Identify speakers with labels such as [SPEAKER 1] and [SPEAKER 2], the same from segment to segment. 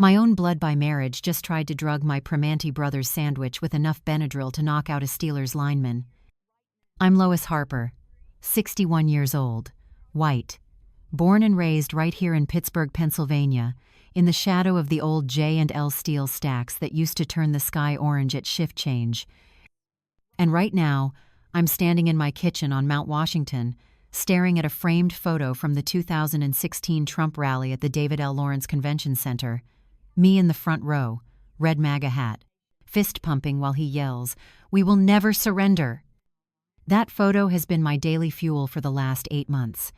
[SPEAKER 1] My own blood by marriage just tried to drug my Primanti Brothers sandwich with enough Benadryl to knock out a Steelers lineman. I'm Lois Harper, 61 years old, white, born and raised right here in Pittsburgh, Pennsylvania, in the shadow of the old J&L steel stacks that used to turn the sky orange at shift change. And right now, I'm standing in my kitchen on Mount Washington, staring at a framed photo from the 2016 Trump rally at the David L. Lawrence Convention Center. Me in the front row, red MAGA hat, fist pumping while he yells, "We will never surrender!" That photo has been my daily fuel for the last 8 months.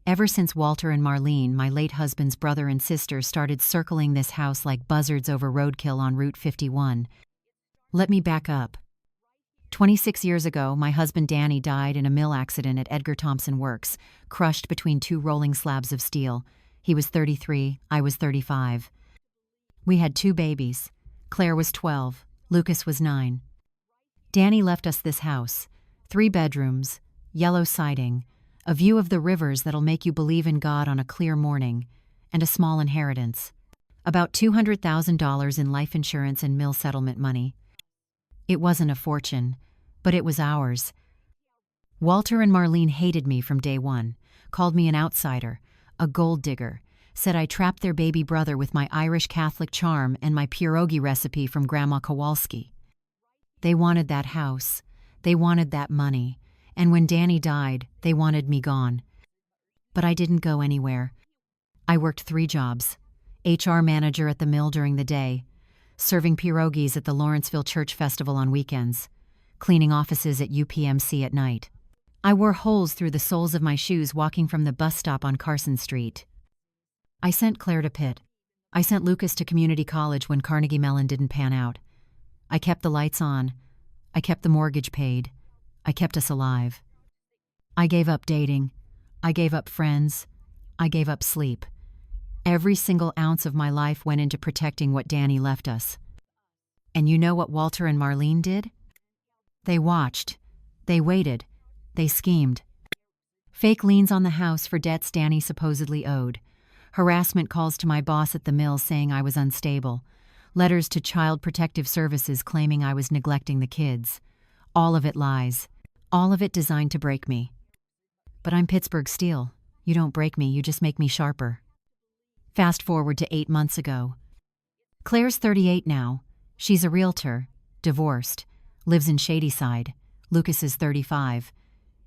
[SPEAKER 1] Ever since Walter and Marlene, my late husband's brother and sister, started circling this house like buzzards over roadkill on Route 51. Let me back up. 26 years ago, my husband Danny died in a mill accident at Edgar Thomson Works, crushed between two rolling slabs of steel. He was 33, I was 35. We had 2 babies. Claire was 12, Lucas was 9. Danny left us this house, 3 bedrooms, yellow siding, a view of the rivers that'll make you believe in God on a clear morning, and a small inheritance. About $200,000 in life insurance and mill settlement money. It wasn't a fortune, but it was ours. Walter and Marlene hated me from day one, called me an outsider, a gold digger, said I trapped their baby brother with my Irish Catholic charm and my pierogi recipe from Grandma Kowalski. They wanted that house, they wanted that money, and when Danny died, they wanted me gone. But I didn't go anywhere. I worked 3 jobs: HR manager at the mill during the day, serving pierogies at the Lawrenceville Church Festival on weekends, cleaning offices at UPMC at night. I wore holes through the soles of my shoes walking from the bus stop on Carson Street. I sent Claire to Pitt. I sent Lucas to community college when Carnegie Mellon didn't pan out. I kept the lights on. I kept the mortgage paid. I kept us alive. I gave up dating. I gave up friends. I gave up sleep. Every single ounce of my life went into protecting what Danny left us. And you know what Walter and Marlene did? They watched. They waited. They schemed. Fake liens on the house for debts Danny supposedly owed. Harassment calls to my boss at the mill saying I was unstable. Letters to Child Protective Services claiming I was neglecting the kids. All of it lies. All of it designed to break me. But I'm Pittsburgh steel. You don't break me, you just make me sharper. Fast forward to 8 months ago. Claire's 38 now. She's a realtor, divorced, lives in Shadyside. Lucas is 35.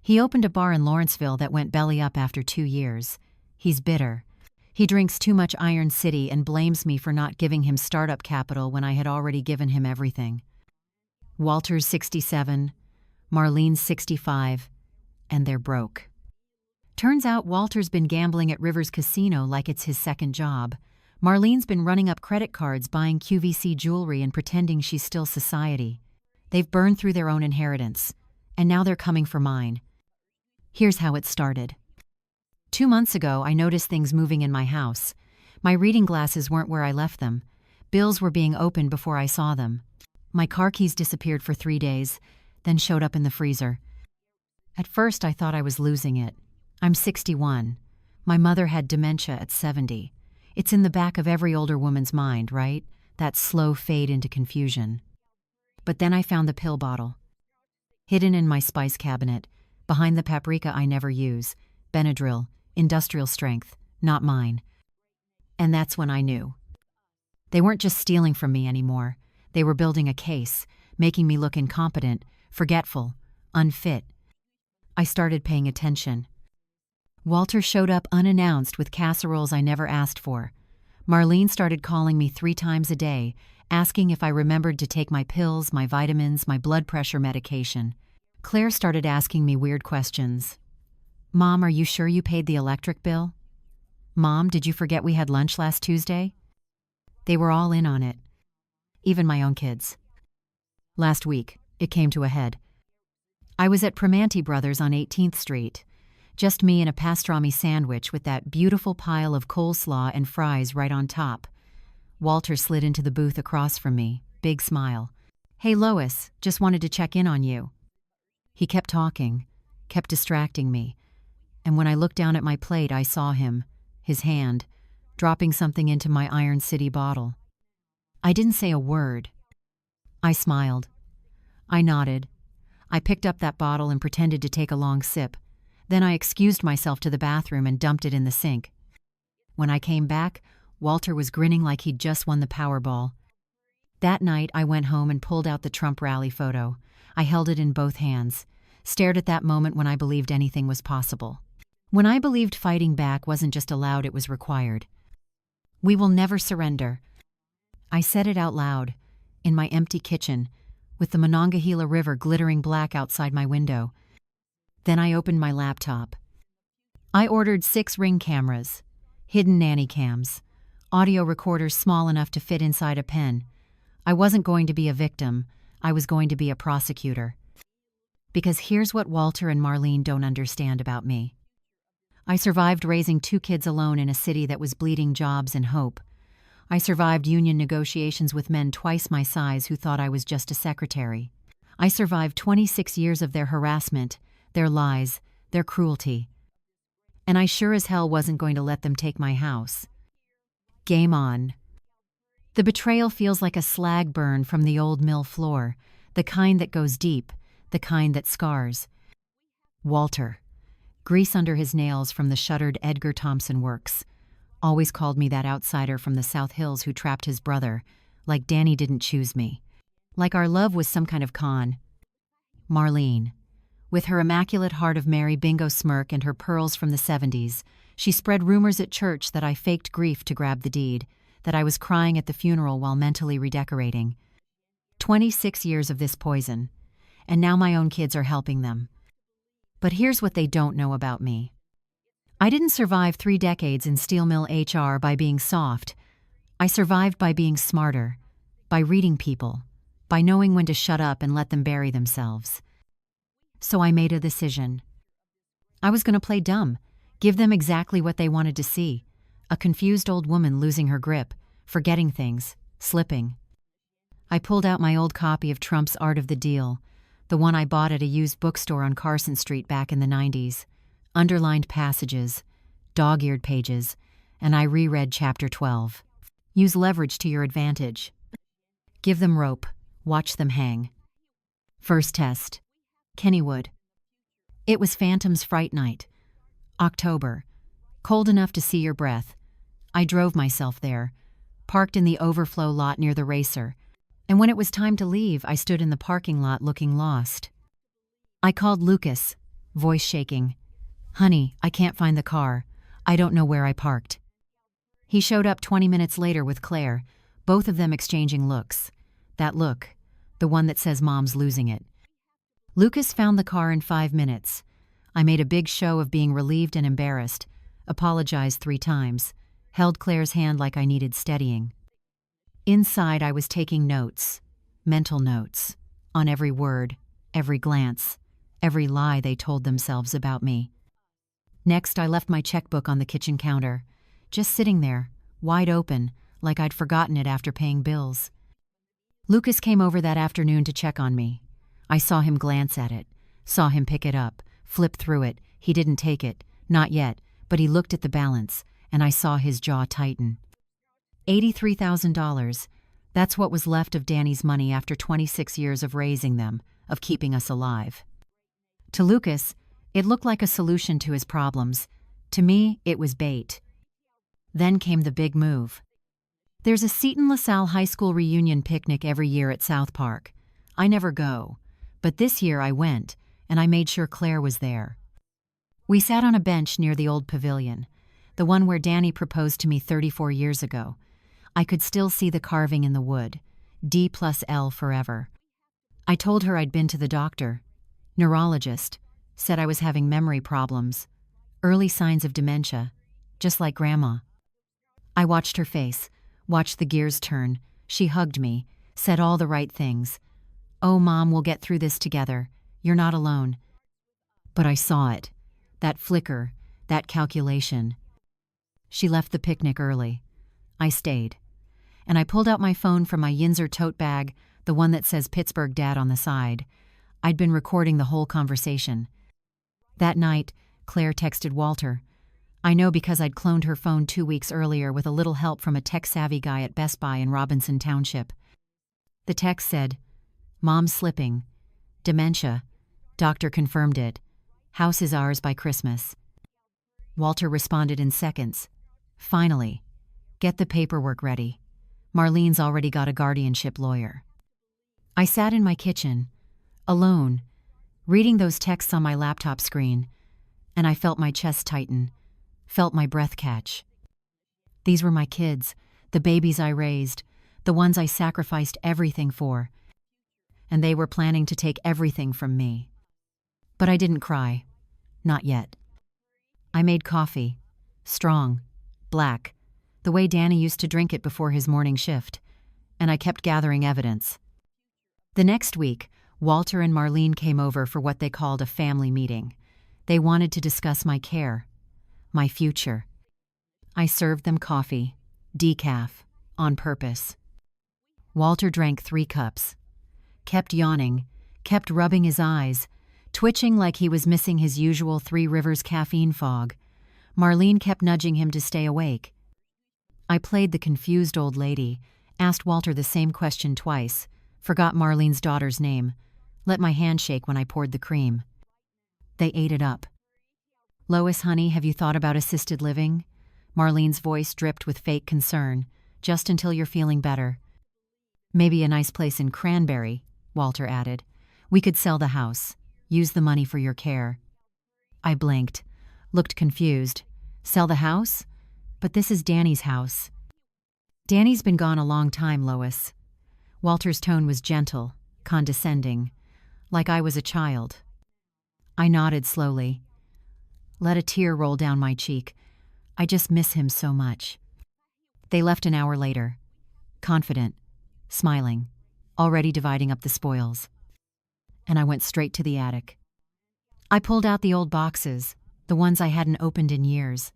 [SPEAKER 1] He opened a bar in Lawrenceville that went belly up after 2 years. He's bitter. He drinks too much Iron City and blames me for not giving him startup capital when I had already given him everything. Walter's 67, Marlene's 65, and they're broke. Turns out Walter's been gambling at Rivers Casino like it's his second job. Marlene's been running up credit cards buying QVC jewelry and pretending she's still society. They've burned through their own inheritance, and now they're coming for mine. Here's how it started. 2 months ago, I noticed things moving in my house. My reading glasses weren't where I left them. Bills were being opened before I saw them. My car keys disappeared for 3 days, then showed up in the freezer. At first, I thought I was losing it. I'm 61. My mother had dementia at 70. It's in the back of every older woman's mind, right? That slow fade into confusion. But then I found the pill bottle. Hidden in my spice cabinet, behind the paprika I never use, Benadryl, industrial strength, not mine. And that's when I knew. They weren't just stealing from me anymore. They were building a case, making me look incompetent, forgetful, unfit. I started paying attention. Walter showed up unannounced with casseroles I never asked for. Marlene started calling me 3 times a day, asking if I remembered to take my pills, my vitamins, my blood pressure medication. Claire started asking me weird questions. Mom, are you sure you paid the electric bill? Mom, did you forget we had lunch last Tuesday? They were all in on it. Even my own kids. Last week, it came to a head. I was at Primanti Brothers on 18th Street. Just me and a pastrami sandwich with that beautiful pile of coleslaw and fries right on top. Walter slid into the booth across from me, big smile. Hey Lois, just wanted to check in on you. He kept talking, kept distracting me. And when I looked down at my plate, I saw him, his hand, dropping something into my Iron City bottle. I didn't say a word. I smiled. I nodded. I picked up that bottle and pretended to take a long sip. Then I excused myself to the bathroom and dumped it in the sink. When I came back, Walter was grinning like he'd just won the Powerball. That night, I went home and pulled out the Trump rally photo. I held it in both hands, stared at that moment when I believed anything was possible. When I believed fighting back wasn't just allowed, it was required. We will never surrender. I said it out loud, in my empty kitchen, with the Monongahela River glittering black outside my window. Then I opened my laptop. I ordered 6 Ring cameras, hidden nanny cams, audio recorders small enough to fit inside a pen. I wasn't going to be a victim, I was going to be a prosecutor. Because here's what Walter and Marlene don't understand about me. I survived raising 2 kids alone in a city that was bleeding jobs and hope. I survived union negotiations with men twice my size who thought I was just a secretary. I survived 26 years of their harassment, their lies, their cruelty. And I sure as hell wasn't going to let them take my house. Game on. The betrayal feels like a slag burn from the old mill floor, the kind that goes deep, the kind that scars. Walter, grease under his nails from the shuttered Edgar Thompson works, always called me that outsider from the South Hills who trapped his brother, like Danny didn't choose me. Like our love was some kind of con. Marlene, with her immaculate Heart of Mary bingo smirk and her pearls from the 70s, she spread rumors at church that I faked grief to grab the deed, that I was crying at the funeral while mentally redecorating. 26 years of this poison, and now my own kids are helping them. But here's what they don't know about me. I didn't survive 3 decades in steel mill HR by being soft. I survived by being smarter, by reading people, by knowing when to shut up and let them bury themselves. So I made a decision. I was going to play dumb, give them exactly what they wanted to see. A confused old woman losing her grip, forgetting things, slipping. I pulled out my old copy of Trump's Art of the Deal, the one I bought at a used bookstore on Carson Street back in the 90s. Underlined passages, dog-eared pages, and I reread Chapter 12. Use leverage to your advantage. Give them rope, watch them hang. First test. Kennywood. It was Phantom's Fright Night. October. Cold enough to see your breath. I drove myself there, parked in the overflow lot near the racer, and when it was time to leave, I stood in the parking lot looking lost. I called Lucas, voice shaking. "Honey, I can't find the car. I don't know where I parked." He showed up 20 minutes later with Claire, both of them exchanging looks. That look, the one that says mom's losing it. Lucas found the car in 5 minutes. I made a big show of being relieved and embarrassed, apologized 3 times, held Claire's hand like I needed steadying. Inside, I was taking notes, mental notes, on every word, every glance, every lie they told themselves about me. Next, I left my checkbook on the kitchen counter, just sitting there, wide open, like I'd forgotten it after paying bills. Lucas came over that afternoon to check on me. I saw him glance at it, saw him pick it up, flip through it. He didn't take it, not yet, but he looked at the balance, and I saw his jaw tighten. $83,000. That's what was left of Danny's money after 26 years of raising them, of keeping us alive. To Lucas, it looked like a solution to his problems. To me, it was bait. Then came the big move. There's a Seton LaSalle High School reunion picnic every year at South Park. I never go, but this year I went, and I made sure Claire was there. We sat on a bench near the old pavilion, the one where Danny proposed to me 34 years ago. I could still see the carving in the wood, D+L forever. I told her I'd been to the doctor, neurologist, said I was having memory problems, early signs of dementia, just like Grandma. I watched her face, watched the gears turn. She hugged me, said all the right things. "Oh, Mom, we'll get through this together. You're not alone." But I saw it, that flicker, that calculation. She left the picnic early. I stayed. And I pulled out my phone from my Yinzer tote bag, the one that says Pittsburgh Dad on the side. I'd been recording the whole conversation. That night, Claire texted Walter. I know because I'd cloned her phone 2 weeks earlier with a little help from a tech-savvy guy at Best Buy in Robinson Township. The text said, "Mom's slipping. Dementia. Doctor confirmed it. House is ours by Christmas." Walter responded in seconds. "Finally. Get the paperwork ready. Marlene's already got a guardianship lawyer." I sat in my kitchen, alone, reading those texts on my laptop screen, and I felt my chest tighten, felt my breath catch. These were my kids, the babies I raised, the ones I sacrificed everything for, and they were planning to take everything from me. But I didn't cry. Not yet. I made coffee. Strong. Black. The way Danny used to drink it before his morning shift. And I kept gathering evidence. The next week, Walter and Marlene came over for what they called a family meeting. They wanted to discuss my care. My future. I served them coffee. Decaf. On purpose. Walter drank 3 cups. Kept yawning. Kept rubbing his eyes. Twitching like he was missing his usual 3 Rivers caffeine fog. Marlene kept nudging him to stay awake. I played the confused old lady, asked Walter the same question twice, forgot Marlene's daughter's name, let my hand shake when I poured the cream. They ate it up. "Lois, honey, have you thought about assisted living?" Marlene's voice dripped with fake concern, "just until you're feeling better." "Maybe a nice place in Cranberry," Walter added. "We could sell the house. Use the money for your care." I blinked, looked confused. "Sell the house? But this is Danny's house." "Danny's been gone a long time, Lois." Walter's tone was gentle, condescending, like I was a child. I nodded slowly. Let a tear roll down my cheek. I just miss him so much. They left an hour later, confident, smiling, already dividing up the spoils. And I went straight to the attic. I pulled out the old boxes, the ones I hadn't opened in years.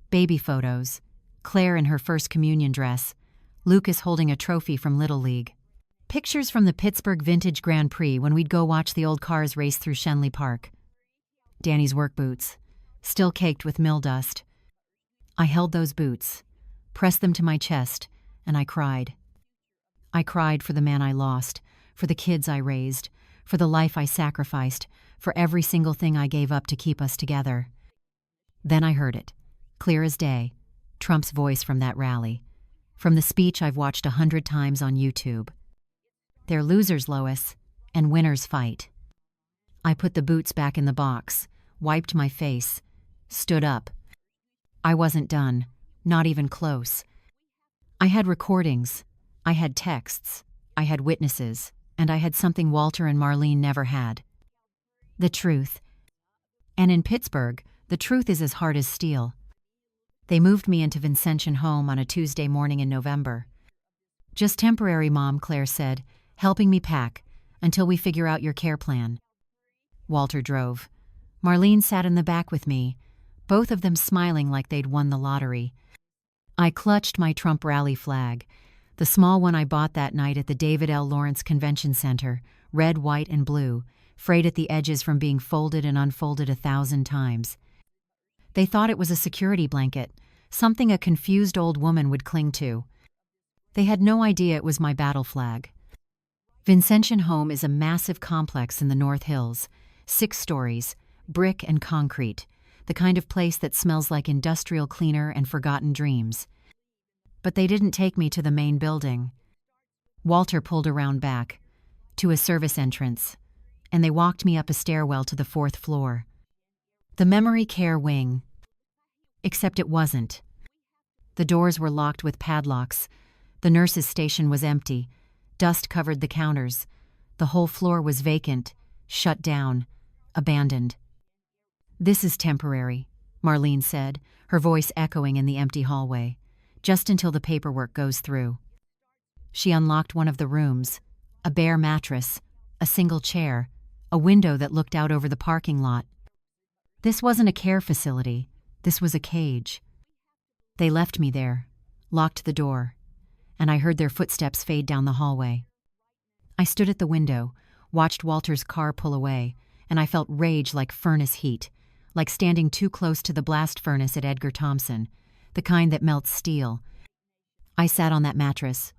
[SPEAKER 1] Baby photos, Claire in her first communion dress, Lucas holding a trophy from Little League. Pictures from the Pittsburgh Vintage Grand Prix when we'd go watch the old cars race through Shenley Park. Danny's work boots, still caked with mill dust. I held those boots, pressed them to my chest, and I cried. I cried for the man I lost, for the kids I raised, for the life I sacrificed, for every single thing I gave up to keep us together. Then I heard it, clear as day, Trump's voice from that rally, from the speech I've watched 100 times on YouTube. "They're losers, Lois, and winners fight." I put the boots back in the box, wiped my face, stood up. I wasn't done, not even close. I had recordings, I had texts, I had witnesses, and I had something Walter and Marlene never had. The truth. And in Pittsburgh, the truth is as hard as steel. They moved me into Vincentian home on a Tuesday morning in November. "Just temporary, Mom," Claire said, helping me pack, "until we figure out your care plan." Walter drove. Marlene sat in the back with me, both of them smiling like they'd won the lottery. I clutched my Trump rally flag, the small one I bought that night at the David L. Lawrence Convention Center, red, white, and blue, frayed at the edges from being folded and unfolded 1,000 times. They thought it was a security blanket, something a confused old woman would cling to. They had no idea it was my battle flag. Vincentian Home is a massive complex in the North Hills, 6 stories, brick and concrete, the kind of place that smells like industrial cleaner and forgotten dreams. But they didn't take me to the main building. Walter pulled around back, to a service entrance, and they walked me up a stairwell to the 4th floor. The memory care wing. Except it wasn't. The doors were locked with padlocks. The nurse's station was empty. Dust covered the counters. The whole floor was vacant, shut down, abandoned. "This is temporary," Marlene said, her voice echoing in the empty hallway, "just until the paperwork goes through." She unlocked one of the rooms, a bare mattress, a single chair, a window that looked out over the parking lot. This wasn't a care facility. This was a cage. They left me there, locked the door, and I heard their footsteps fade down the hallway. I stood at the window, watched Walter's car pull away, and I felt rage like furnace heat, like standing too close to the blast furnace at Edgar Thomson, the kind that melts steel. I sat on that mattress,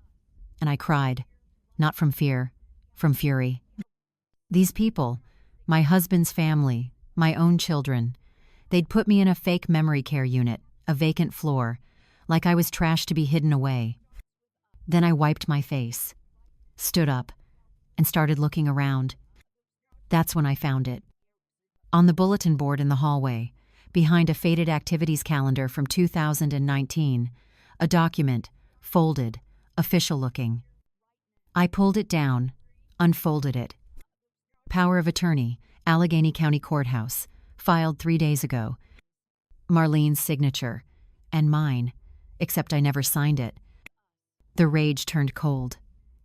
[SPEAKER 1] and I cried, not from fear, from fury. These people, my husband's family, my own children, they'd put me in a fake memory care unit, a vacant floor, like I was trash to be hidden away. Then I wiped my face, stood up, and started looking around. That's when I found it. On the bulletin board in the hallway, behind a faded activities calendar from 2019, a document, folded, official-looking. I pulled it down, unfolded it. Power of attorney, Allegheny County Courthouse, filed 3 days ago. Marlene's signature, and mine, except I never signed it. The rage turned cold,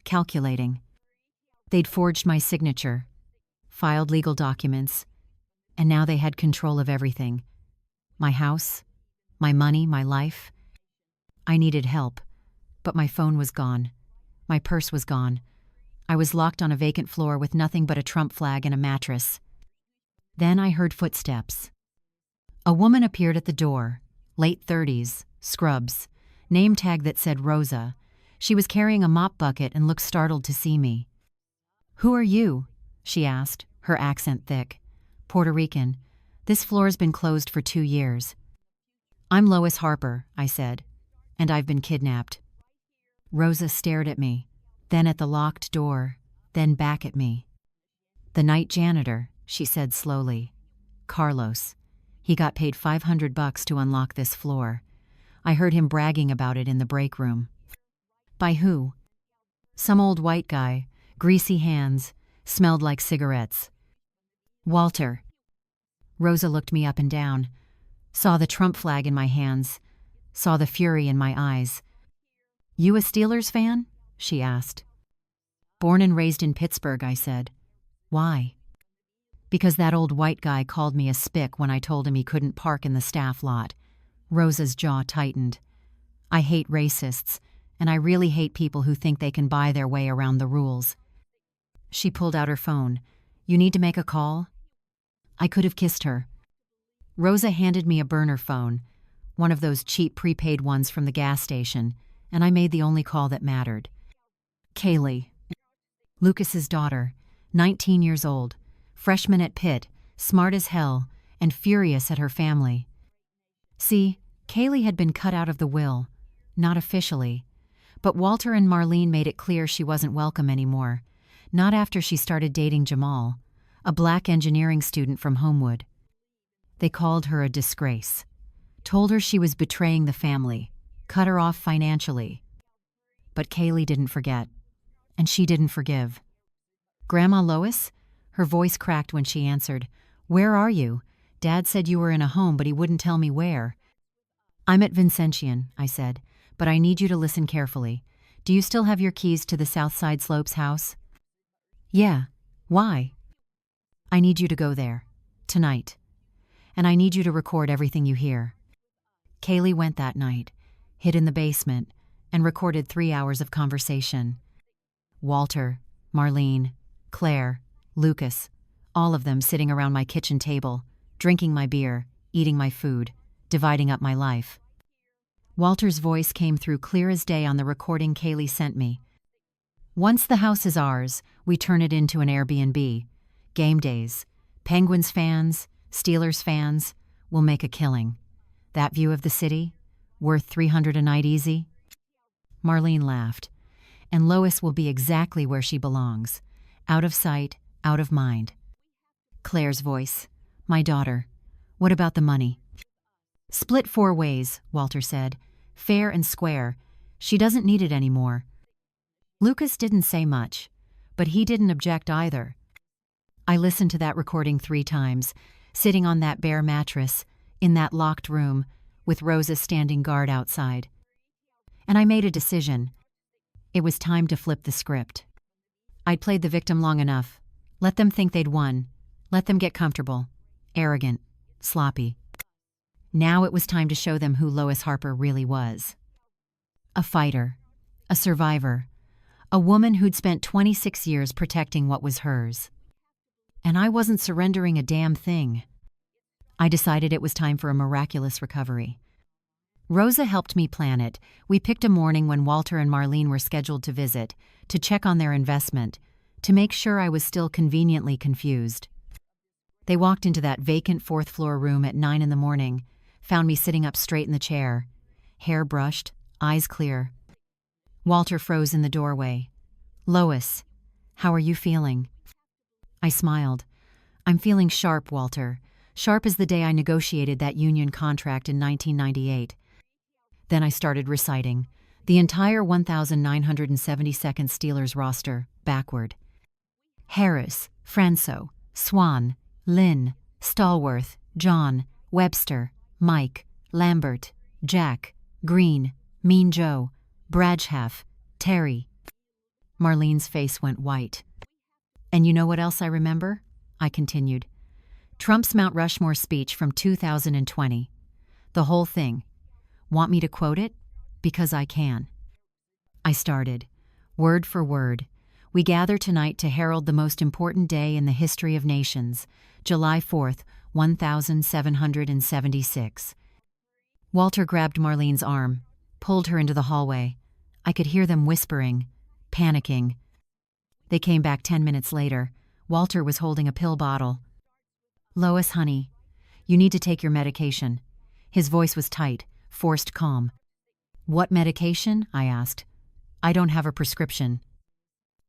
[SPEAKER 1] calculating. They'd forged my signature, filed legal documents, and now they had control of everything. My house, my money, my life. I needed help, but my phone was gone. My purse was gone. I was locked on a vacant floor with nothing but a Trump flag and a mattress. Then I heard footsteps. A woman appeared at the door, late 30s, scrubs, name tag that said Rosa. She was carrying a mop bucket and looked startled to see me. "Who are you?" she asked, her accent thick. "Puerto Rican. This floor's been closed for 2 years." "I'm Lois Harper," I said, "and I've been kidnapped." Rosa stared at me, then at the locked door, then back at me. "The night janitor," she said slowly. "Carlos. He got paid $500 to unlock this floor. I heard him bragging about it in the break room." "By who?" "Some old white guy, greasy hands, smelled like cigarettes." "Walter." Rosa looked me up and down, saw the Trump flag in my hands, saw the fury in my eyes. "You a Steelers fan?" she asked. "Born and raised in Pittsburgh," I said. "Why?" "Because that old white guy called me a spick when I told him he couldn't park in the staff lot." Rosa's jaw tightened. "I hate racists, and I really hate people who think they can buy their way around the rules." She pulled out her phone. "You need to make a call?" I could have kissed her. Rosa handed me a burner phone, one of those cheap prepaid ones from the gas station, and I made the only call that mattered. "Kaylee. Lucas's daughter, 19 years old, freshman at Pitt, smart as hell, and furious at her family." See, Kaylee had been cut out of the will, not officially, but Walter and Marlene made it clear she wasn't welcome anymore, not after she started dating Jamal, a black engineering student from Homewood. They called her a disgrace, told her she was betraying the family, cut her off financially. But Kaylee didn't forget, and she didn't forgive. "Grandma Lois?" Her voice cracked when she answered. "Where are you? Dad said you were in a home, but he wouldn't tell me where." "I'm at Vincentian," I said, "but I need you to listen carefully. Do you still have your keys to the Southside Slopes house?" "Yeah. Why?" "I need you to go there. Tonight. And I need you to record everything you hear." Kaylee went that night, hid in the basement, and recorded 3 hours of conversation. Walter, Marlene, Claire, Lucas, all of them sitting around my kitchen table, drinking my beer, eating my food, dividing up my life. Walter's voice came through clear as day on the recording Kaylee sent me. "Once the house is ours, we turn it into an Airbnb. Game days, Penguins fans, Steelers fans, we'll make a killing. That view of the city, worth $300 a night easy." Marlene laughed. "And Lois will be exactly where she belongs, out of sight, out of mind." Claire's voice. "My daughter. What about the money?" "Split 4 ways," Walter said. "Fair and square. She doesn't need it anymore." Lucas didn't say much, but he didn't object either. I listened to that recording 3 times, sitting on that bare mattress, in that locked room, with Rosa standing guard outside. And I made a decision. It was time to flip the script. I'd played the victim long enough. Let them think they'd won. Let them get comfortable. Arrogant. Sloppy. Now it was time to show them who Lois Harper really was. A fighter. A survivor. A woman who'd spent 26 years protecting what was hers. And I wasn't surrendering a damn thing. I decided it was time for a miraculous recovery. Rosa helped me plan it. We picked a morning when Walter and Marlene were scheduled to visit, to check on their investment, to make sure I was still conveniently confused. They walked into that vacant fourth-floor room at 9 in the morning, found me sitting up straight in the chair, hair brushed, eyes clear. Walter froze in the doorway. "Lois, how are you feeling?" I smiled. "I'm feeling sharp, Walter. Sharp as the day I negotiated that union contract in 1998. Then I started reciting the entire 1,972nd Steelers roster, backward. Harris, Franco, Swan, Lynn, Stallworth, John, Webster, Mike, Lambert, Jack, Green, Mean Joe, Bradshaw, Terry." Marlene's face went white. "And you know what else I remember?" I continued. "Trump's Mount Rushmore speech from 2020. The whole thing. Want me to quote it? Because I can." I started, word for word. "We gather tonight to herald the most important day in the history of nations, July 4th, 1776. Walter grabbed Marlene's arm, pulled her into the hallway. I could hear them whispering, panicking. They came back 10 minutes later. Walter was holding a pill bottle. "Lois, honey, you need to take your medication." His voice was tight, forced calm. "What medication?" I asked. "I don't have a prescription."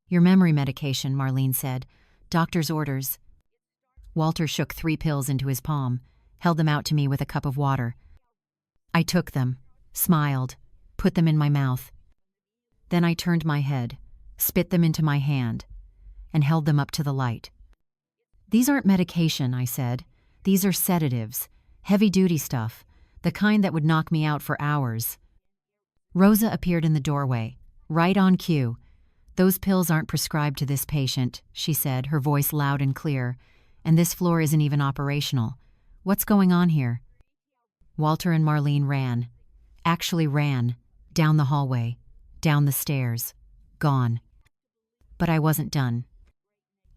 [SPEAKER 1] "Your memory medication," Marlene said. "Doctor's orders." Walter shook 3 pills into his palm, held them out to me with a cup of water. I took them, smiled, put them in my mouth. Then I turned my head, spit them into my hand, and held them up to the light. "These aren't medication," I said. "These are sedatives, heavy-duty stuff, the kind that would knock me out for hours." Rosa appeared in the doorway, right on cue. "Those pills aren't prescribed to this patient," she said, her voice loud and clear, "and this floor isn't even operational. What's going on here?" Walter and Marlene ran. Actually ran. Down the hallway. Down the stairs. Gone. But I wasn't done.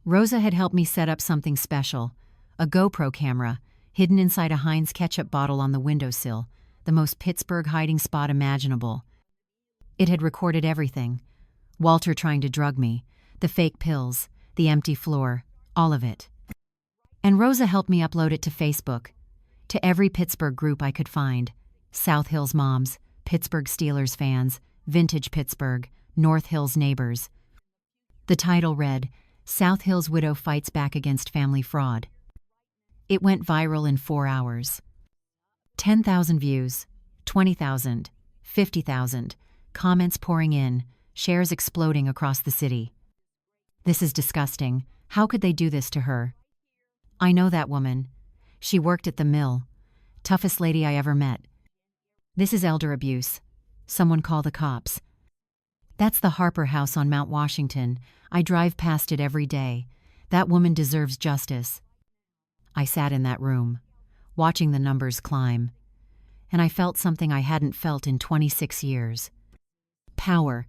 [SPEAKER 1] Rosa had helped me set up something special. A GoPro camera, hidden inside a Heinz ketchup bottle on the windowsill, the most Pittsburgh hiding spot imaginable. It had recorded everything. Walter trying to drug me, the fake pills, the empty floor, all of it. And Rosa helped me upload it to Facebook, to every Pittsburgh group I could find. South Hills Moms, Pittsburgh Steelers fans, Vintage Pittsburgh, North Hills Neighbors. The title read, "South Hills Widow Fights Back Against Family Fraud." It went viral in 4 hours. 10,000 views, 20,000, 50,000, comments pouring in, shares exploding across the city. "This is disgusting. How could they do this to her?" "I know that woman. She worked at the mill. Toughest lady I ever met. This is elder abuse. Someone call the cops." "That's the Harper House on Mount Washington. I drive past it every day. That woman deserves justice." I sat in that room, watching the numbers climb, and I felt something I hadn't felt in 26 years. Power.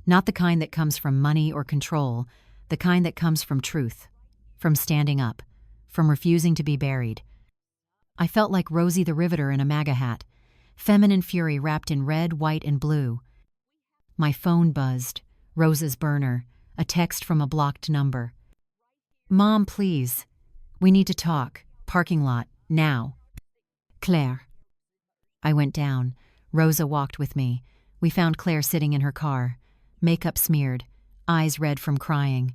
[SPEAKER 1] Not the kind that comes from money or control, the kind that comes from truth, from standing up, from refusing to be buried. I felt like Rosie the Riveter in a MAGA hat, feminine fury wrapped in red, white, and blue. My phone buzzed, Rosa's burner, a text from a blocked number. "Mom, please. We need to talk. Parking lot, now. Claire." I went down. Rosa walked with me. We found Claire sitting in her car, makeup smeared, eyes red from crying.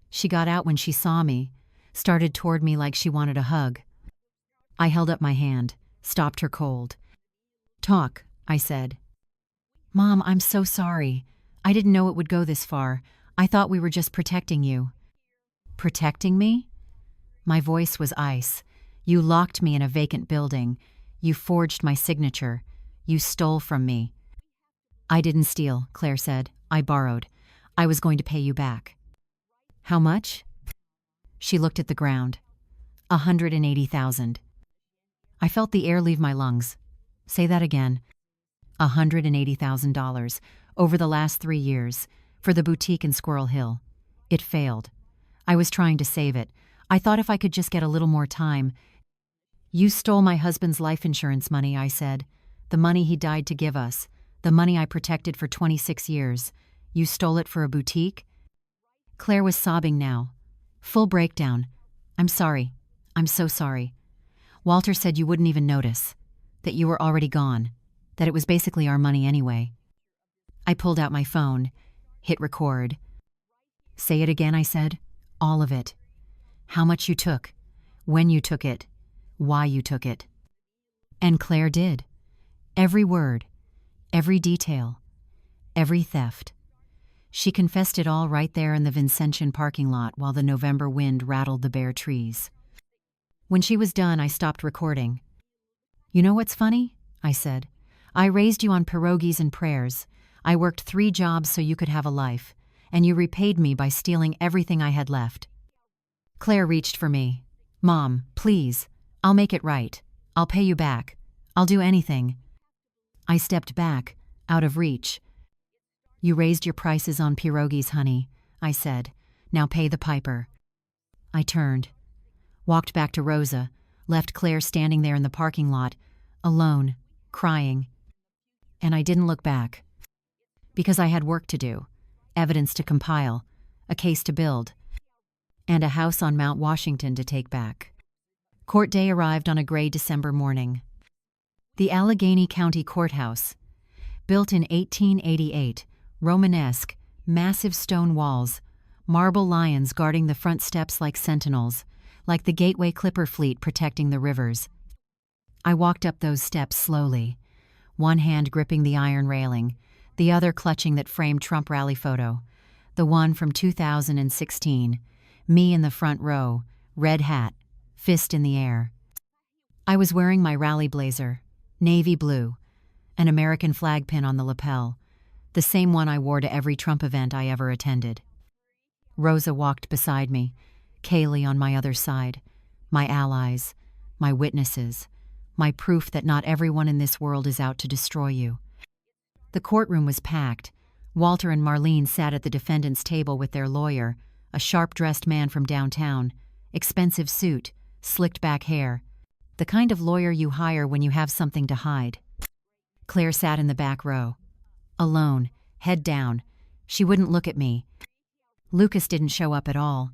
[SPEAKER 1] She got out when she saw me, started toward me like she wanted a hug. I held up my hand, stopped her cold. "Talk," I said. "Mom, I'm so sorry. I didn't know it would go this far. I thought we were just protecting you." "Protecting me?" My voice was ice. "You locked me in a vacant building. You forged my signature. You stole from me." "I didn't steal," Claire said. "I borrowed. I was going to pay you back." "How much?" She looked at the ground. 180,000. I felt the air leave my lungs. Say that again. $180,000 over the last 3 years for the boutique in Squirrel Hill. It failed. I was trying to save it. I thought if I could just get a little more time. You stole my husband's life insurance money, I said. The money he died to give us. The money I protected for 26 years. You stole it for a boutique? Claire was sobbing now. Full breakdown. I'm sorry. I'm so sorry. Walter said you wouldn't even notice. That you were already gone. That it was basically our money anyway. I pulled out my phone. Hit record. Say it again, I said. All of it. How much you took. When you took it. Why you took it. And Claire did. Every word. Every detail. Every theft. She confessed it all right there in the Vincentian parking lot while the November wind rattled the bare trees. When she was done, I stopped recording. You know what's funny? I said. I raised you on pierogies and prayers. I worked 3 jobs so you could have a life, and you repaid me by stealing everything I had left. Claire reached for me. Mom, please. I'll make it right. I'll pay you back. I'll do anything. I stepped back, out of reach. You raised your prices on pierogies, honey, I said. Now pay the piper. I turned, walked back to Rosa, left Claire standing there in the parking lot, alone, crying. And I didn't look back. Because I had work to do, evidence to compile, a case to build, and a house on Mount Washington to take back. Court day arrived on a gray December morning. The Allegheny County Courthouse, built in 1888, Romanesque, massive stone walls, marble lions guarding the front steps like sentinels, like the Gateway Clipper fleet protecting the rivers. I walked up those steps slowly, one hand gripping the iron railing, the other clutching that framed Trump rally photo, the one from 2016, me in the front row, red hat, fist in the air. I was wearing my rally blazer, navy blue, an American flag pin on the lapel, the same one I wore to every Trump event I ever attended. Rosa walked beside me, Kaylee on my other side, my allies, my witnesses, my proof that not everyone in this world is out to destroy you. The courtroom was packed. Walter and Marlene sat at the defendant's table with their lawyer, a sharp-dressed man from downtown, expensive suit, slicked-back hair, the kind of lawyer you hire when you have something to hide. Claire sat in the back row. Alone, head down. She wouldn't look at me. Lucas didn't show up at all.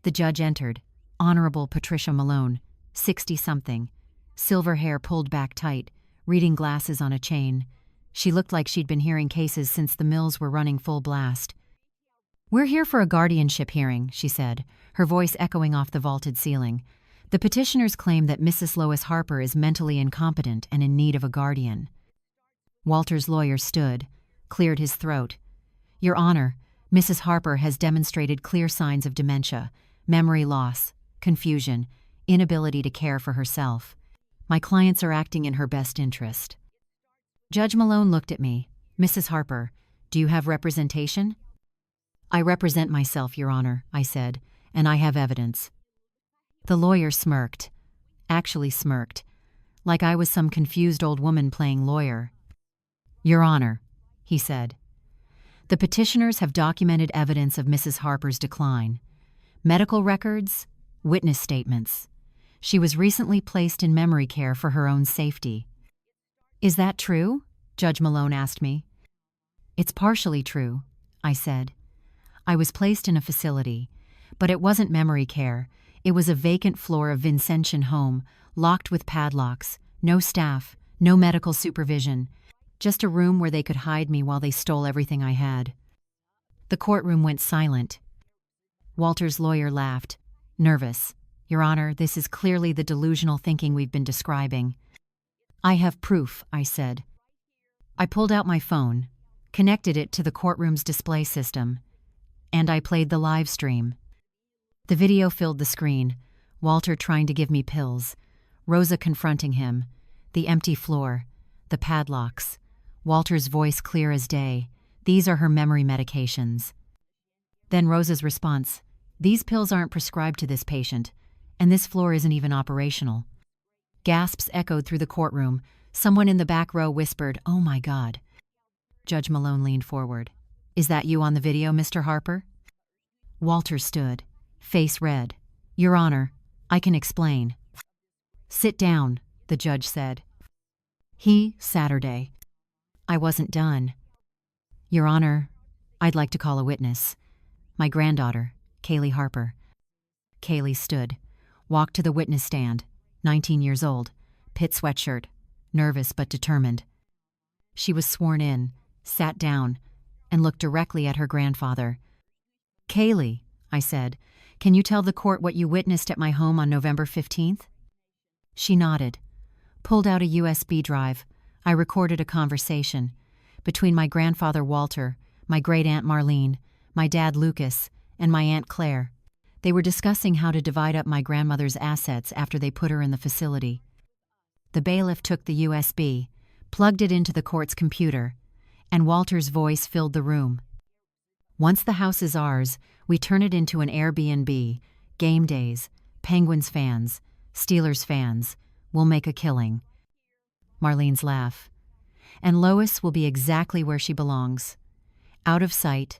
[SPEAKER 1] The judge entered, Honorable Patricia Malone, 60-something, silver hair pulled back tight, reading glasses on a chain. She looked like she'd been hearing cases since the mills were running full blast. "We're here for a guardianship hearing," she said, her voice echoing off the vaulted ceiling. "The petitioners claim that Mrs. Lois Harper is mentally incompetent and in need of a guardian." Walter's lawyer stood, cleared his throat. "Your Honor, Mrs. Harper has demonstrated clear signs of dementia, memory loss, confusion, inability to care for herself. My clients are acting in her best interest." Judge Malone looked at me. "Mrs. Harper, do you have representation?" "I represent myself, Your Honor," I said, "and I have evidence." The lawyer smirked, actually smirked, like I was some confused old woman playing lawyer. "Your Honor," he said, "the petitioners have documented evidence of Mrs. Harper's decline. Medical records, witness statements. She was recently placed in memory care for her own safety." "Is that true?" Judge Malone asked me. "It's partially true," I said. "I was placed in a facility, but it wasn't memory care. It was a vacant floor of Vincentian home, locked with padlocks, no staff, no medical supervision, just a room where they could hide me while they stole everything I had." The courtroom went silent. Walter's lawyer laughed, nervous. "Your Honor, this is clearly the delusional thinking we've been describing." "I have proof," I said. I pulled out my phone, connected it to the courtroom's display system, and I played the live stream. The video filled the screen, Walter trying to give me pills, Rosa confronting him, the empty floor, the padlocks, Walter's voice clear as day. "These are her memory medications." Then Rosa's response, "These pills aren't prescribed to this patient, and this floor isn't even operational." Gasps echoed through the courtroom. Someone in the back row whispered, "Oh my God." Judge Malone leaned forward. "Is that you on the video, Mr. Harper?" Walter stood, face red. "Your Honor, I can explain." "Sit down," the judge said. Saturday. I wasn't done. "Your Honor, I'd like to call a witness. My granddaughter, Kaylee Harper." Kaylee stood, walked to the witness stand, 19 years old, pit sweatshirt, nervous but determined. She was sworn in, sat down, and looked directly at her grandfather. "Kaylee," I said, "can you tell the court what you witnessed at my home on November 15th? She nodded, pulled out a USB drive. I recorded a conversation between my grandfather Walter, my great-aunt Marlene, my dad Lucas, and my Aunt Claire. They were discussing how to divide up my grandmother's assets after they put her in the facility. The bailiff took the USB, plugged it into the court's computer, and Walter's voice filled the room. "Once the house is ours, we turn it into an Airbnb, game days, Penguins fans, Steelers fans. We'll make a killing." Marlene's laugh. "And Lois will be exactly where she belongs. Out of sight,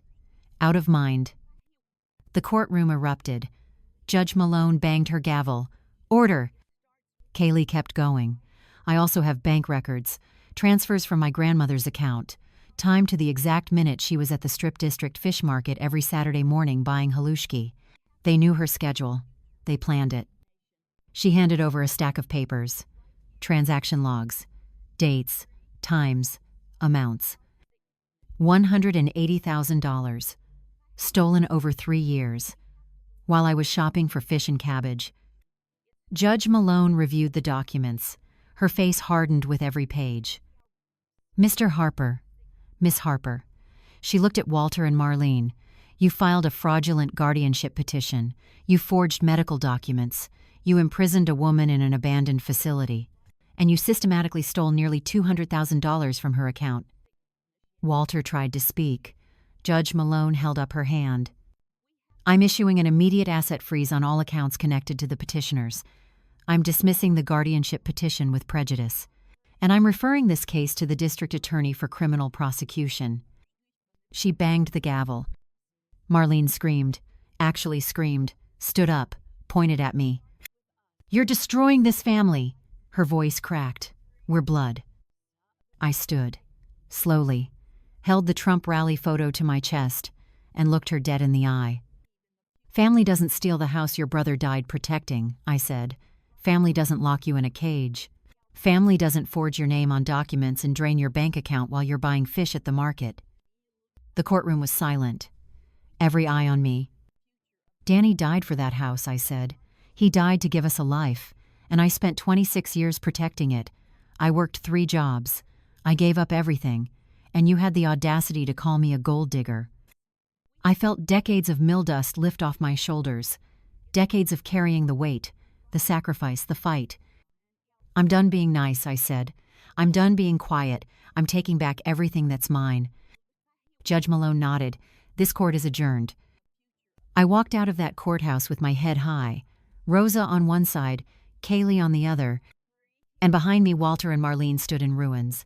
[SPEAKER 1] out of mind." The courtroom erupted. Judge Malone banged her gavel. "Order!" Kaylee kept going. "I also have bank records, transfers from my grandmother's account, time to the exact minute she was at the Strip District Fish Market every Saturday morning buying halushki. They knew her schedule. They planned it." She handed over a stack of papers. Transaction logs. Dates. Times. Amounts. $180,000. Stolen over 3 years. While I was shopping for fish and cabbage. Judge Malone reviewed the documents. Her face hardened with every page. "Mr. Harper, Miss Harper." She looked at Walter and Marlene. "You filed a fraudulent guardianship petition. You forged medical documents. You imprisoned a woman in an abandoned facility. And you systematically stole nearly $200,000 from her account." Walter tried to speak. Judge Malone held up her hand. "I'm issuing an immediate asset freeze on all accounts connected to the petitioners. I'm dismissing the guardianship petition with prejudice. And I'm referring this case to the district attorney for criminal prosecution." She banged the gavel. Marlene screamed, actually screamed, stood up, pointed at me. "You're destroying this family." Her voice cracked. "We're blood." I stood, slowly, held the Trump rally photo to my chest, and looked her dead in the eye. "Family doesn't steal the house your brother died protecting," I said. "Family doesn't lock you in a cage. Family doesn't forge your name on documents and drain your bank account while you're buying fish at the market." The courtroom was silent. Every eye on me. "Danny died for that house," I said. "He died to give us a life, and I spent 26 years protecting it. I worked 3 jobs. I gave up everything, and you had the audacity to call me a gold digger." I felt decades of mill dust lift off my shoulders, decades of carrying the weight, the sacrifice, the fight. "I'm done being nice," I said. "I'm done being quiet. I'm taking back everything that's mine." Judge Malone nodded. "This court is adjourned." I walked out of that courthouse with my head high, Rosa on one side, Kaylee on the other, and behind me Walter and Marlene stood in ruins.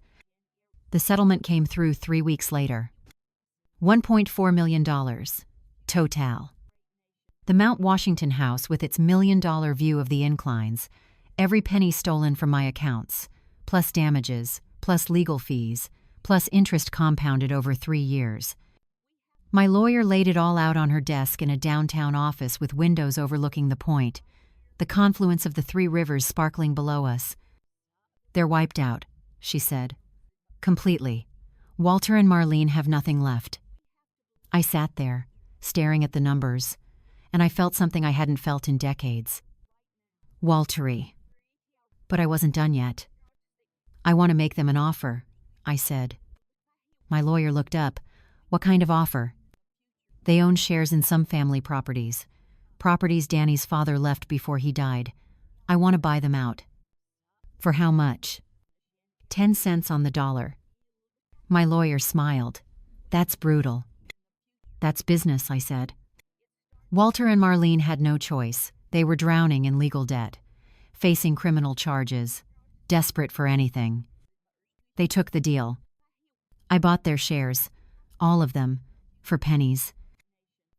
[SPEAKER 1] The settlement came through 3 weeks later. $1.4 million. Total. The Mount Washington house with its $1 million view of the inclines, every penny stolen from my accounts, plus damages, plus legal fees, plus interest compounded over 3 years. My lawyer laid it all out on her desk in a downtown office with windows overlooking the point, the confluence of the 3 rivers sparkling below us. "They're wiped out," she said. "Completely. Walter and Marlene have nothing left." I sat there, staring at the numbers, and I felt something I hadn't felt in decades. Waltery. But I wasn't done yet. "I want to make them an offer," I said. My lawyer looked up. "What kind of offer?" "They own shares in some family properties. Properties Danny's father left before he died. I want to buy them out." "For how much?" 10 cents on the dollar. My lawyer smiled. "That's brutal." "That's business," I said. Walter and Marlene had no choice. They were drowning in legal debt, facing criminal charges, desperate for anything. They took the deal. I bought their shares, all of them, for pennies.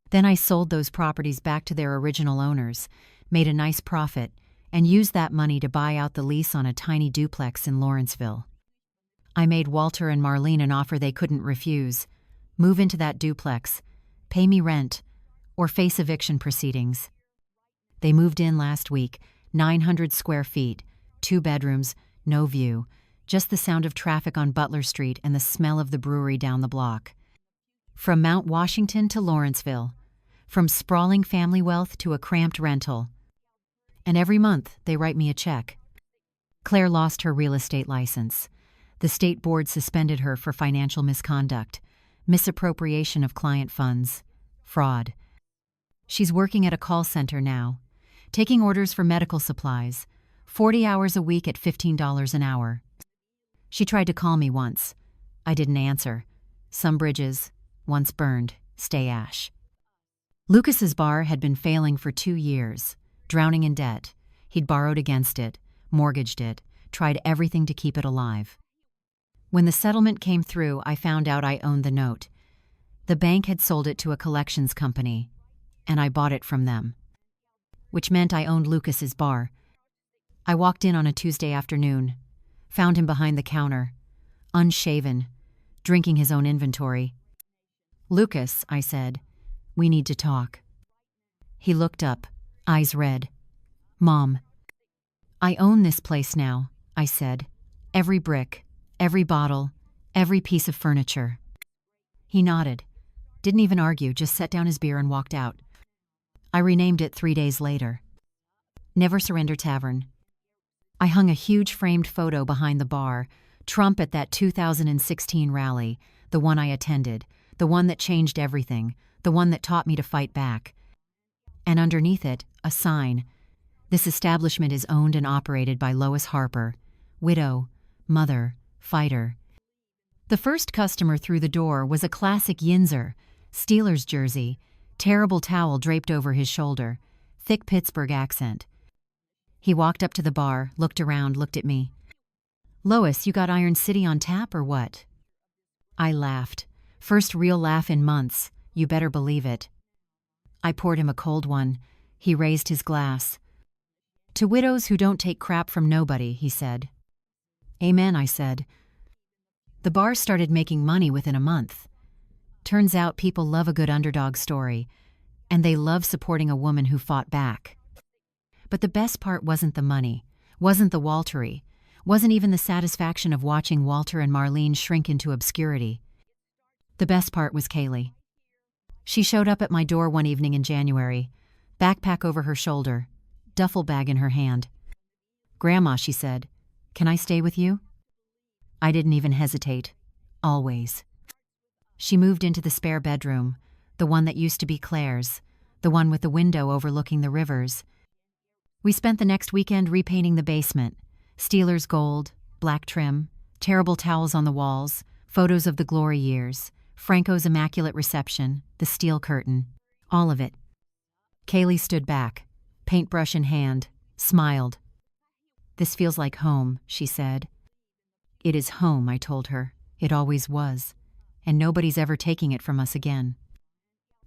[SPEAKER 1] Then I sold those properties back to their original owners, made a nice profit, and used that money to buy out the lease on a tiny duplex in Lawrenceville. I made Walter and Marlene an offer they couldn't refuse: move into that duplex, pay me rent, or face eviction proceedings. They moved in last week, 900 square feet, 2 bedrooms, no view, just the sound of traffic on Butler Street and the smell of the brewery down the block. From Mount Washington to Lawrenceville, from sprawling family wealth to a cramped rental. And every month they write me a check. Claire lost her real estate license. The state board suspended her for financial misconduct, misappropriation of client funds, fraud. She's working at a call center now, taking orders for medical supplies, 40 hours a week at $15 an hour. She tried to call me once. I didn't answer. Some bridges, once burned, stay ash. Lucas's bar had been failing for 2 years, drowning in debt. He'd borrowed against it, mortgaged it, tried everything to keep it alive. When the settlement came through, I found out I owned the note. The bank had sold it to a collections company, and I bought it from them, which meant I owned Lucas's bar. I walked in on a Tuesday afternoon, found him behind the counter, unshaven, drinking his own inventory. "Lucas," I said, "we need to talk." He looked up, eyes red. "Mom." "I own this place now," I said. "Every brick, every bottle, every piece of furniture." He nodded, didn't even argue, just set down his beer and walked out. I renamed it 3 days later. Never Surrender Tavern. I hung a huge framed photo behind the bar, Trump at that 2016 rally, the one I attended, the one that changed everything, the one that taught me to fight back. And underneath it, a sign: "This establishment is owned and operated by Lois Harper, widow, mother, fighter." The first customer through the door was a classic Yinzer, Steelers jersey, terrible towel draped over his shoulder, thick Pittsburgh accent. He walked up to the bar, looked around, looked at me. "Lois, you got Iron City on tap or what?" I laughed. First real laugh in months, you better believe it. I poured him a cold one. He raised his glass. "To widows who don't take crap from nobody," he said. "Amen," I said. The bar started making money within a month. Turns out people love a good underdog story, and they love supporting a woman who fought back. But the best part wasn't the money, wasn't the Waltery, wasn't even the satisfaction of watching Walter and Marlene shrink into obscurity. The best part was Kaylee. She showed up at my door one evening in January, backpack over her shoulder, duffel bag in her hand. "Grandma," she said, "can I stay with you?" I didn't even hesitate. Always. She moved into the spare bedroom, the one that used to be Claire's, the one with the window overlooking the rivers. We spent the next weekend repainting the basement, Steelers gold, black trim, terrible towels on the walls, photos of the glory years, Franco's immaculate reception, the steel curtain, all of it. Kaylee stood back, paintbrush in hand, smiled. "This feels like home," she said. "It is home," I told her. "It always was. And nobody's ever taking it from us again."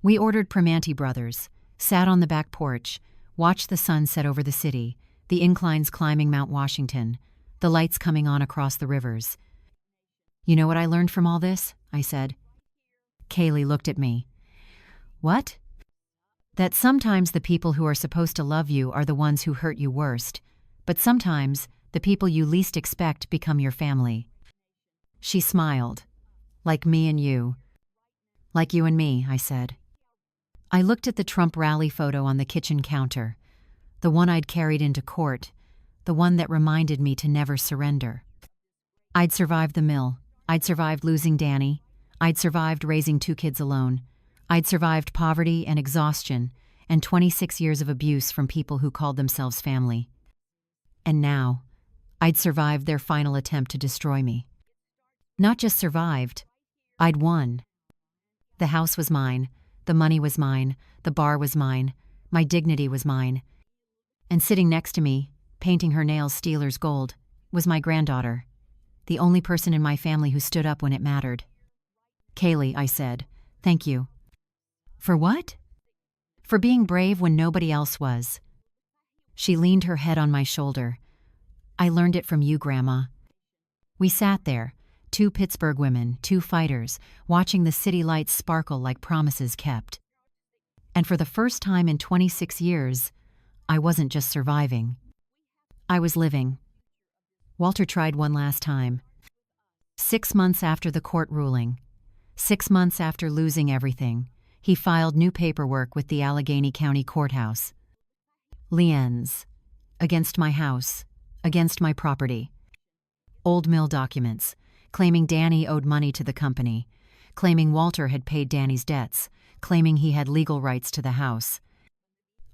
[SPEAKER 1] We ordered Primanti Brothers, sat on the back porch, watched the sun set over the city, the inclines climbing Mount Washington, the lights coming on across the rivers. "You know what I learned from all this?" I said. Kaylee looked at me. "What?" "That sometimes the people who are supposed to love you are the ones who hurt you worst, but sometimes the people you least expect become your family." She smiled. "Like me and you." "Like you and me," I said. I looked at the Trump rally photo on the kitchen counter, the one I'd carried into court, the one that reminded me to never surrender. I'd survived the mill. I'd survived losing Danny. I'd survived raising 2 kids alone. I'd survived poverty and exhaustion and 26 years of abuse from people who called themselves family. And now, I'd survived their final attempt to destroy me. Not just survived, I'd won. The house was mine, the money was mine, the bar was mine, my dignity was mine. And sitting next to me, painting her nails Steelers gold, was my granddaughter, the only person in my family who stood up when it mattered. "Kaylee," I said, "thank you." "For what?" "For being brave when nobody else was." She leaned her head on my shoulder. "I learned it from you, Grandma." We sat there, two Pittsburgh women, two fighters, watching the city lights sparkle like promises kept. And for the first time in 26 years, I wasn't just surviving. I was living. Walter tried one last time. 6 months after the court ruling, 6 months after losing everything, he filed new paperwork with the Allegheny County Courthouse. Liens. Against my house. Against my property. Old mill documents, claiming Danny owed money to the company, claiming Walter had paid Danny's debts, claiming he had legal rights to the house.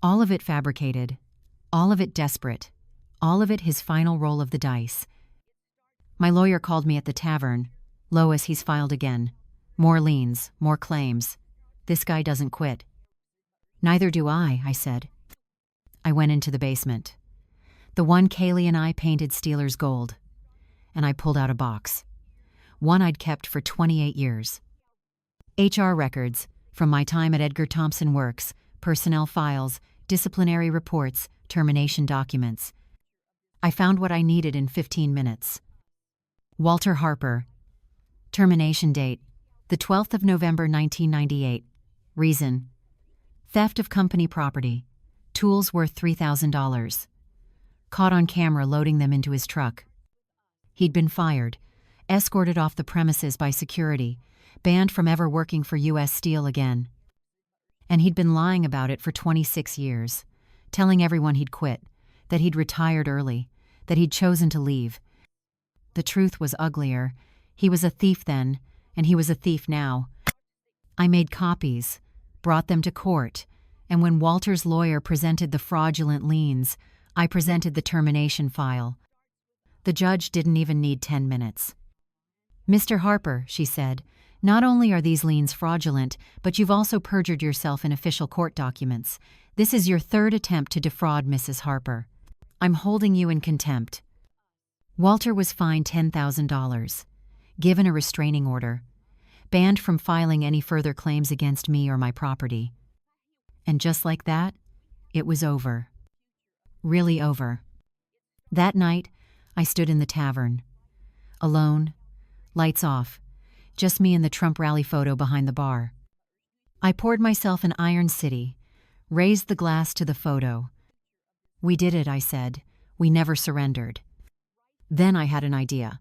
[SPEAKER 1] All of it fabricated, all of it desperate, all of it his final roll of the dice. My lawyer called me at the tavern. "Lois, he's filed again. More liens, more claims. This guy doesn't quit." "Neither do I said. I went into the basement. The one Kaylee and I painted Steelers gold. And I pulled out a box. One I'd kept for 28 years. HR records, from my time at Edgar Thompson Works, personnel files, disciplinary reports, termination documents. I found what I needed in 15 minutes. Walter Harper. Termination date, the 12th of November 1998. Reason: theft of company property. Tools worth $3,000. Caught on camera loading them into his truck. He'd been fired, escorted off the premises by security, banned from ever working for U.S. Steel again. And he'd been lying about it for 26 years, telling everyone he'd quit, that he'd retired early, that he'd chosen to leave. The truth was uglier. He was a thief then, and he was a thief now. I made copies, brought them to court, and when Walter's lawyer presented the fraudulent liens, I presented the termination file. The judge didn't even need 10 minutes. "Mr. Harper," she said, "not only are these liens fraudulent, but you've also perjured yourself in official court documents. This is your third attempt to defraud Mrs. Harper. I'm holding you in contempt." Walter was fined $10,000, given a restraining order, banned from filing any further claims against me or my property. And just like that, it was over. Really over. That night, I stood in the tavern. Alone, lights off, just me and the Trump rally photo behind the bar. I poured myself an Iron City, raised the glass to the photo. "We did it," I said. "We never surrendered." Then I had an idea.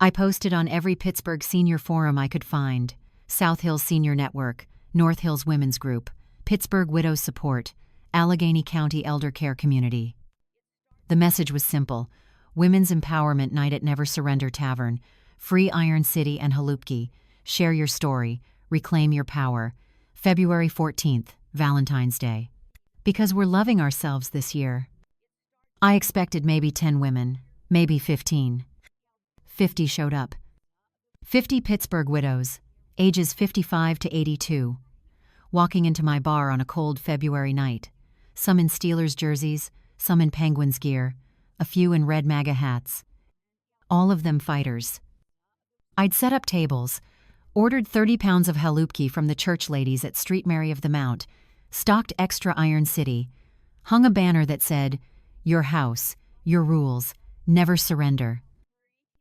[SPEAKER 1] I posted on every Pittsburgh senior forum I could find: South Hills Senior Network, North Hills Women's Group, Pittsburgh Widows Support, Allegheny County Elder Care Community. The message was simple: Women's Empowerment Night at Never Surrender Tavern, free Iron City and Halupki. Share your story, reclaim your power. February 14th, Valentine's Day. Because we're loving ourselves this year. I expected maybe 10 women, maybe 15. 50 showed up. 50 Pittsburgh widows, ages 55 to 82, walking into my bar on a cold February night, some in Steelers jerseys, some in Penguins gear, a few in red MAGA hats. All of them fighters. I'd set up tables, ordered 30 pounds of halupki from the church ladies at Street Mary of the Mount, stocked extra Iron City, hung a banner that said, "Your house, your rules, never surrender."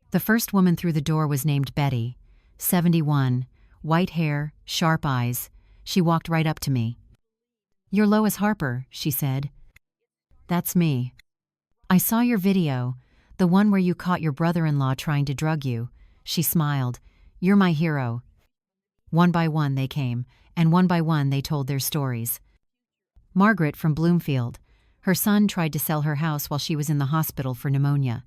[SPEAKER 1] The first woman through the door was named Betty, 71, white hair, sharp eyes. She walked right up to me. "You're Lois Harper," she said. "That's me. I saw your video, the one where you caught your brother-in-law trying to drug you." She smiled. "You're my hero." One by one they came, and one by one they told their stories. Margaret from Bloomfield. Her son tried to sell her house while she was in the hospital for pneumonia.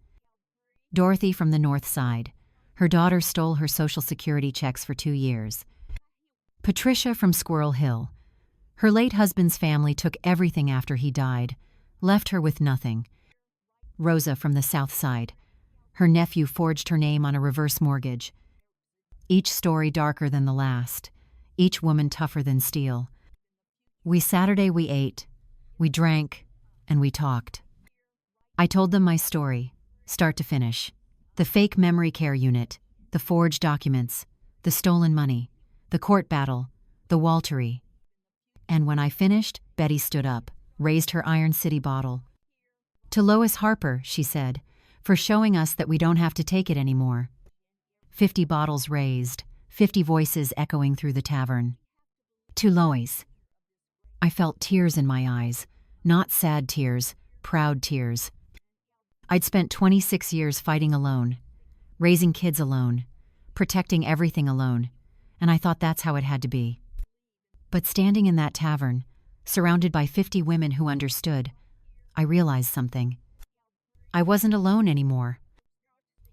[SPEAKER 1] Dorothy from the North Side. Her daughter stole her Social Security checks for 2 years. Patricia from Squirrel Hill. Her late husband's family took everything after he died, left her with nothing. Rosa from the South Side. Her nephew forged her name on a reverse mortgage. Each story darker than the last, each woman tougher than steel. Saturday we ate, we drank, and we talked. I told them my story, start to finish. The fake memory care unit, the forged documents, the stolen money, the court battle, the Waltery. And when I finished, Betty stood up, raised her Iron City bottle, To Lois Harper, she said, for showing us that we don't have to take it anymore. 50 bottles raised, 50 voices echoing through the tavern. To Lois. I felt tears in my eyes, not sad tears, proud tears. I'd spent 26 years fighting alone, raising kids alone, protecting everything alone, and I thought that's how it had to be. But standing in that tavern, surrounded by 50 women who understood, I realized something. I wasn't alone anymore.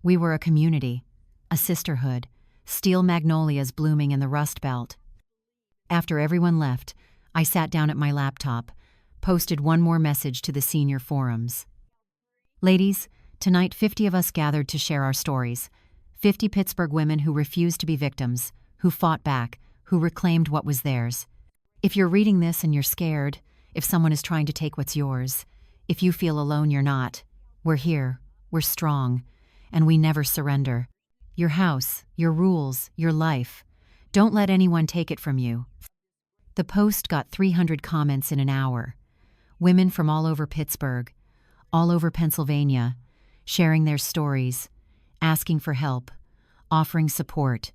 [SPEAKER 1] We were a community, a sisterhood, steel magnolias blooming in the Rust Belt. After everyone left, I sat down at my laptop, posted one more message to the senior forums. Ladies, tonight 50 of us gathered to share our stories. 50 Pittsburgh women who refused to be victims, who fought back, who reclaimed what was theirs. If you're reading this and you're scared, if someone is trying to take what's yours, if you feel alone, you're not. We're here, we're strong, and we never surrender. Your house, your rules, your life. Don't let anyone take it from you. The post got 300 comments in an hour. Women from all over Pittsburgh, all over Pennsylvania, sharing their stories, asking for help, offering support.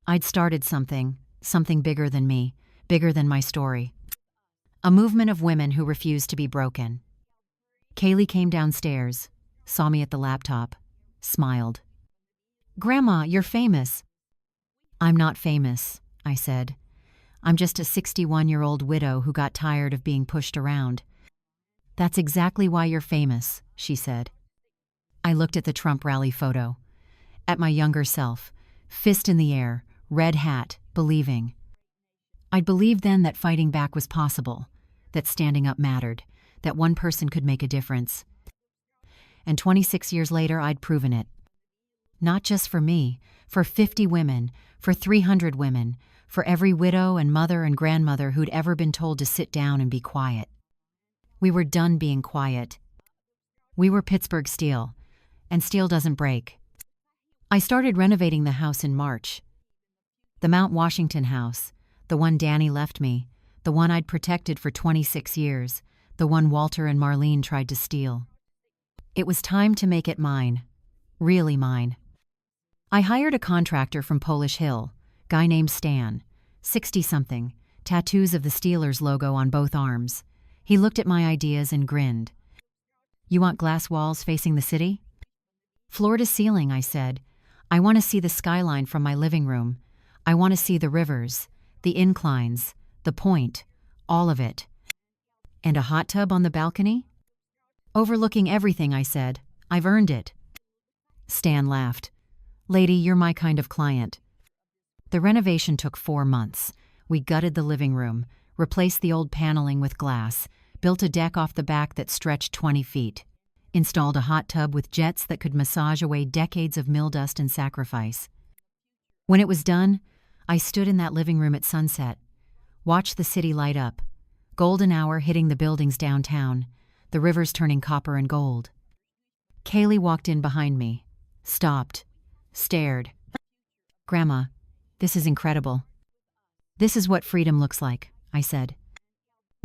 [SPEAKER 1] I'd started something bigger than me, bigger than my story. A movement of women who refused to be broken. Kaylee came downstairs, saw me at the laptop, smiled. "Grandma, you're famous." "I'm not famous," I said. "I'm just a 61-year-old widow who got tired of being pushed around." "That's exactly why you're famous," she said. I looked at the Trump rally photo, at my younger self, fist in the air, red hat, believing. I'd believed then that fighting back was possible, that standing up mattered, that one person could make a difference. And 26 years later, I'd proven it. Not just for me, for 50 women, for 300 women, for every widow and mother and grandmother who'd ever been told to sit down and be quiet. We were done being quiet. We were Pittsburgh Steel, and steel doesn't break. I started renovating the house in March. The Mount Washington house, the one Danny left me, the one I'd protected for 26 years, the one Walter and Marlene tried to steal. It was time to make it mine, really mine. I hired a contractor from Polish Hill, guy named Stan, 60-something, tattoos of the Steelers logo on both arms. He looked at my ideas and grinned. "You want glass walls facing the city?" "Floor to ceiling," I said. "I want to see the skyline from my living room. I want to see the rivers, the inclines, the point, all of it." "And a hot tub on the balcony?" "Overlooking everything," I said. "I've earned it." Stan laughed. "Lady, you're my kind of client." The renovation took 4 months. We gutted the living room, replaced the old paneling with glass, built a deck off the back that stretched 20 feet, installed a hot tub with jets that could massage away decades of mill dust and sacrifice. When it was done, I stood in that living room at sunset, watched the city light up, golden hour hitting the buildings downtown, the rivers turning copper and gold. Kaylee walked in behind me, stopped, stared. "Grandma, this is incredible." "This is what freedom looks like," I said.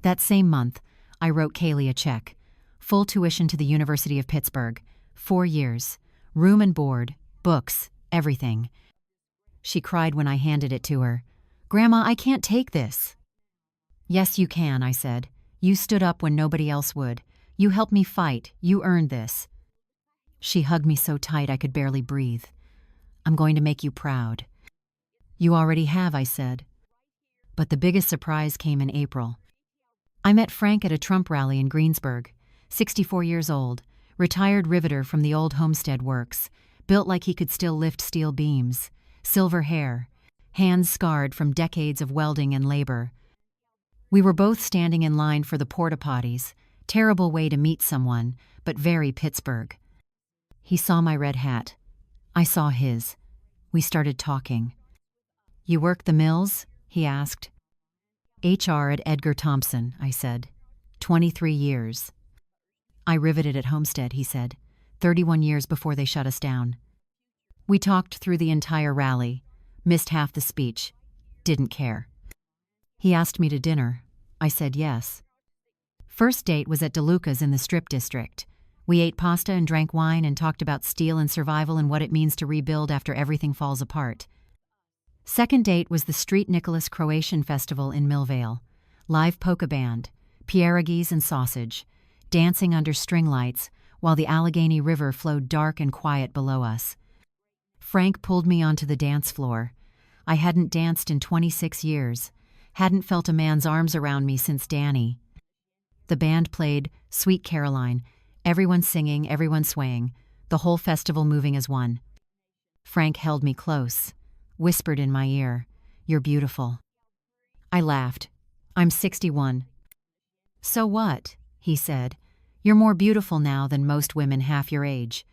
[SPEAKER 1] That same month, I wrote Kaylee a check, full tuition to the University of Pittsburgh, 4 years, room and board, books, everything. She cried when I handed it to her. "Grandma, I can't take this." "Yes, you can," I said. "You stood up when nobody else would. You helped me fight. You earned this." She hugged me so tight I could barely breathe. "I'm going to make you proud." "You already have," I said. But the biggest surprise came in April. I met Frank at a Trump rally in Greensburg, 64 years old, retired riveter from the old Homestead Works, built like he could still lift steel beams, silver hair, hands scarred from decades of welding and labor. We were both standing in line for the porta potties, terrible way to meet someone, but very Pittsburgh. He saw my red hat. I saw his. We started talking. "You work the mills?" he asked. "HR at Edgar Thompson," I said. 23 years. "I riveted at Homestead," he said. 31 years before they shut us down. We talked through the entire rally, missed half the speech, didn't care. He asked me to dinner. I said yes. First date was at DeLuca's in the Strip District. We ate pasta and drank wine and talked about steel and survival and what it means to rebuild after everything falls apart. Second date was the Street Nicholas Croatian Festival in Millvale. Live polka band, pierogies and sausage, dancing under string lights while the Allegheny River flowed dark and quiet below us. Frank pulled me onto the dance floor. I hadn't danced in 26 years, hadn't felt a man's arms around me since Danny. The band played Sweet Caroline, everyone singing, everyone swaying, the whole festival moving as one. Frank held me close, whispered in my ear, "You're beautiful." I laughed. "I'm 61. "So what?" he said. "You're more beautiful now than most women half your age."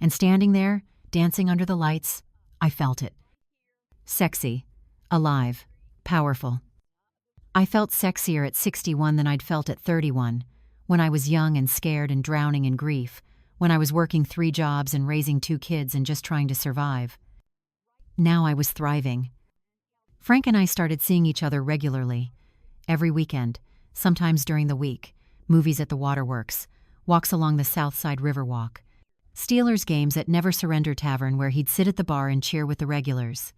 [SPEAKER 1] And standing there, dancing under the lights, I felt it. Sexy, alive, powerful. I felt sexier at 61 than I'd felt at 31, when I was young and scared and drowning in grief, when I was working 3 jobs and raising 2 kids and just trying to survive. Now I was thriving. Frank and I started seeing each other regularly, every weekend, sometimes during the week, movies at the waterworks, walks along the South Side Riverwalk, Steelers games at Never Surrender Tavern where he'd sit at the bar and cheer with the regulars.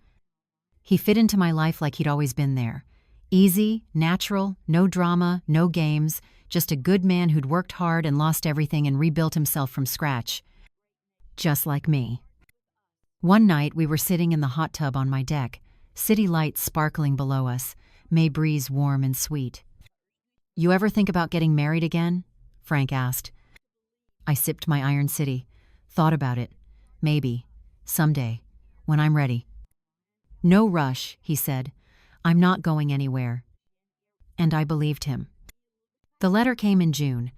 [SPEAKER 1] He fit into my life like he'd always been there. Easy, natural, no drama, no games, just a good man who'd worked hard and lost everything and rebuilt himself from scratch. Just like me. One night we were sitting in the hot tub on my deck, city lights sparkling below us, May breeze warm and sweet. "You ever think about getting married again?" Frank asked. I sipped my Iron City, thought about it. Maybe. Someday. When I'm ready. "No rush," he said. "I'm not going anywhere." And I believed him. The letter came in June.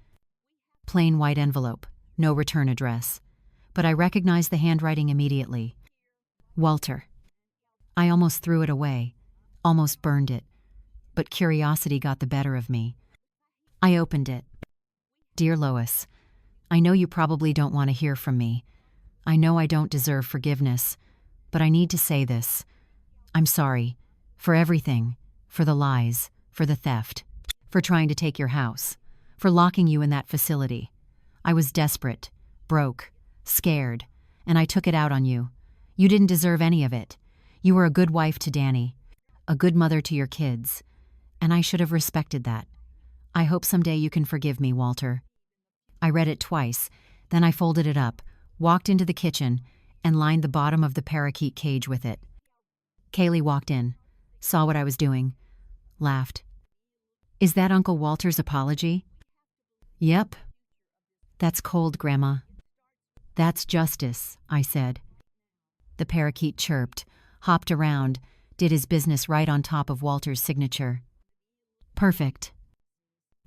[SPEAKER 1] Plain white envelope, no return address. But I recognized the handwriting immediately. Walter. I almost threw it away, almost burned it. But curiosity got the better of me. I opened it. "Dear Lois, I know you probably don't want to hear from me. I know I don't deserve forgiveness, but I need to say this. I'm sorry. For everything. For the lies. For the theft. For trying to take your house. For locking you in that facility. I was desperate, broke, scared, and I took it out on you. You didn't deserve any of it. You were a good wife to Danny, a good mother to your kids, and I should have respected that. I hope someday you can forgive me, Walter." I read it twice, then I folded it up, walked into the kitchen, and lined the bottom of the parakeet cage with it. Kaylee walked in, saw what I was doing, laughed. "Is that Uncle Walter's apology?" "Yep." "That's cold, Grandma." "That's justice," I said. The parakeet chirped, hopped around, did his business right on top of Walter's signature. Perfect.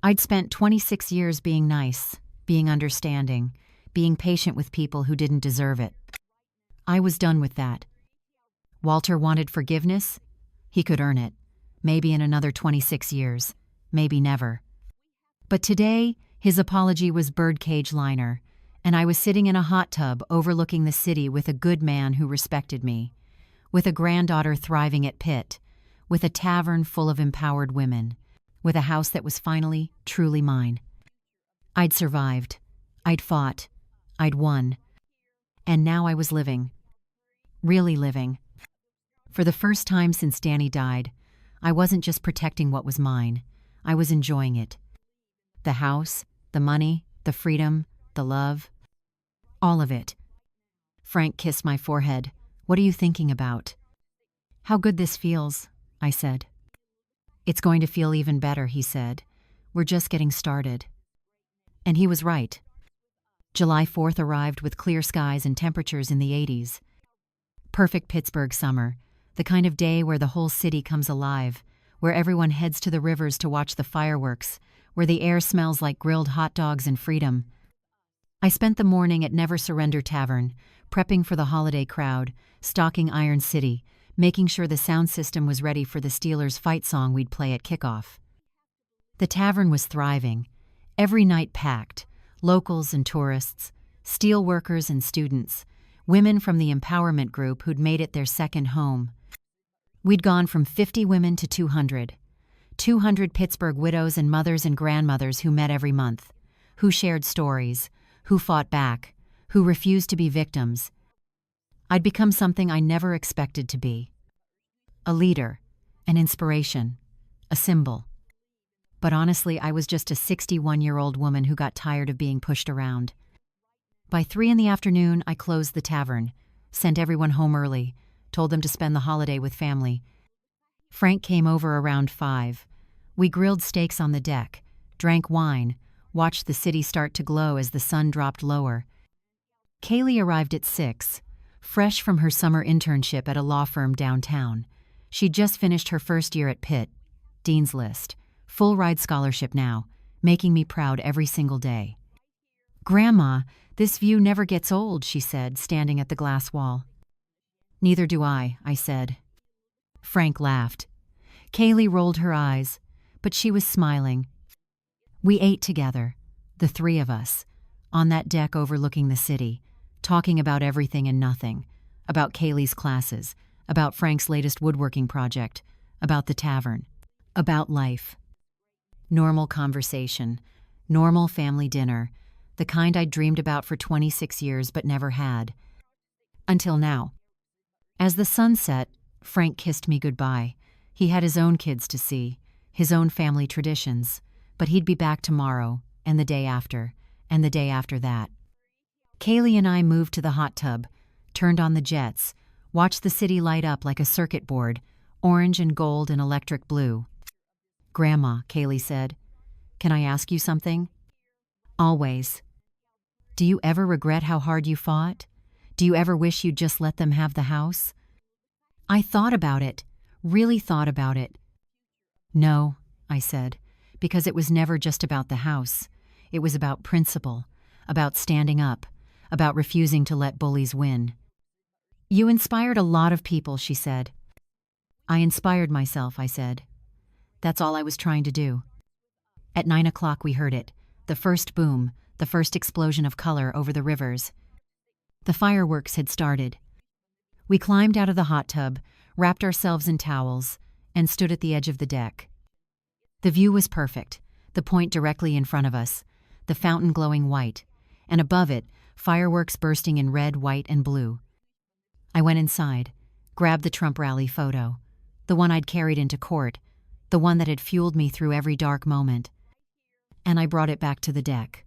[SPEAKER 1] I'd spent 26 years being nice, being understanding, being patient with people who didn't deserve it. I was done with that. Walter wanted forgiveness? He could earn it. Maybe in another 26 years. Maybe never. But today, his apology was birdcage liner, and I was sitting in a hot tub overlooking the city with a good man who respected me, with a granddaughter thriving at Pitt, with a tavern full of empowered women, with a house that was finally, truly mine. I'd survived. I'd fought. I'd won. And now I was living. Really living. For the first time since Danny died, I wasn't just protecting what was mine. I was enjoying it. The house, the money, the freedom, the love. All of it. Frank kissed my forehead. "What are you thinking about?" "How good this feels," I said. "It's going to feel even better," he said. "We're just getting started." And he was right. July 4th arrived with clear skies and temperatures in the 80s. Perfect Pittsburgh summer, the kind of day where the whole city comes alive, where everyone heads to the rivers to watch the fireworks, where the air smells like grilled hot dogs and freedom. I spent the morning at Never Surrender Tavern, prepping for the holiday crowd, stalking Iron City, making sure the sound system was ready for the Steelers fight song we'd play at kickoff. The tavern was thriving, every night packed, locals and tourists, steel workers and students, women from the empowerment group who'd made it their second home. We'd gone from 50 women to 200. 200 Pittsburgh widows and mothers and grandmothers who met every month, who shared stories, who fought back, who refused to be victims. I'd become something I never expected to be. A leader, an inspiration, a symbol. But honestly, I was just a 61-year-old woman who got tired of being pushed around. By 3 p.m, I closed the tavern, sent everyone home early, told them to spend the holiday with family. Frank came over around 5. We grilled steaks on the deck, drank wine, watched the city start to glow as the sun dropped lower. Kaylee arrived at 6, fresh from her summer internship at a law firm downtown. She'd just finished her first year at Pitt, Dean's List, full-ride scholarship now, making me proud every single day. "Grandma, this view never gets old," she said, standing at the glass wall. "Neither do I said. Frank laughed. Kaylee rolled her eyes, but she was smiling. We ate together, the 3 of us, on that deck overlooking the city, talking about everything and nothing, about Kaylee's classes, about Frank's latest woodworking project, about the tavern, about life. Normal conversation, normal family dinner, the kind I'd dreamed about for 26 years but never had. Until now. As the sun set, Frank kissed me goodbye. He had his own kids to see, his own family traditions, but he'd be back tomorrow, and the day after, and the day after that. Kaylee and I moved to the hot tub, turned on the jets, watched the city light up like a circuit board, orange and gold and electric blue. "Grandma," Kaylee said, "can I ask you something?" "Always." "Do you ever regret how hard you fought? Do you ever wish you'd just let them have the house?" I thought about it, really thought about it. "No," I said, because it was never just about the house. It was about principle, about standing up, about refusing to let bullies win. "You inspired a lot of people," she said. "I inspired myself," I said. That's all I was trying to do. At 9 o'clock we heard it, the first boom, the first explosion of color over the rivers. The fireworks had started. We climbed out of the hot tub, wrapped ourselves in towels, and stood at the edge of the deck. The view was perfect, the point directly in front of us, the fountain glowing white, and above it, fireworks bursting in red, white, and blue. I went inside, grabbed the Trump rally photo, the one I'd carried into court, the one that had fueled me through every dark moment, and I brought it back to the deck.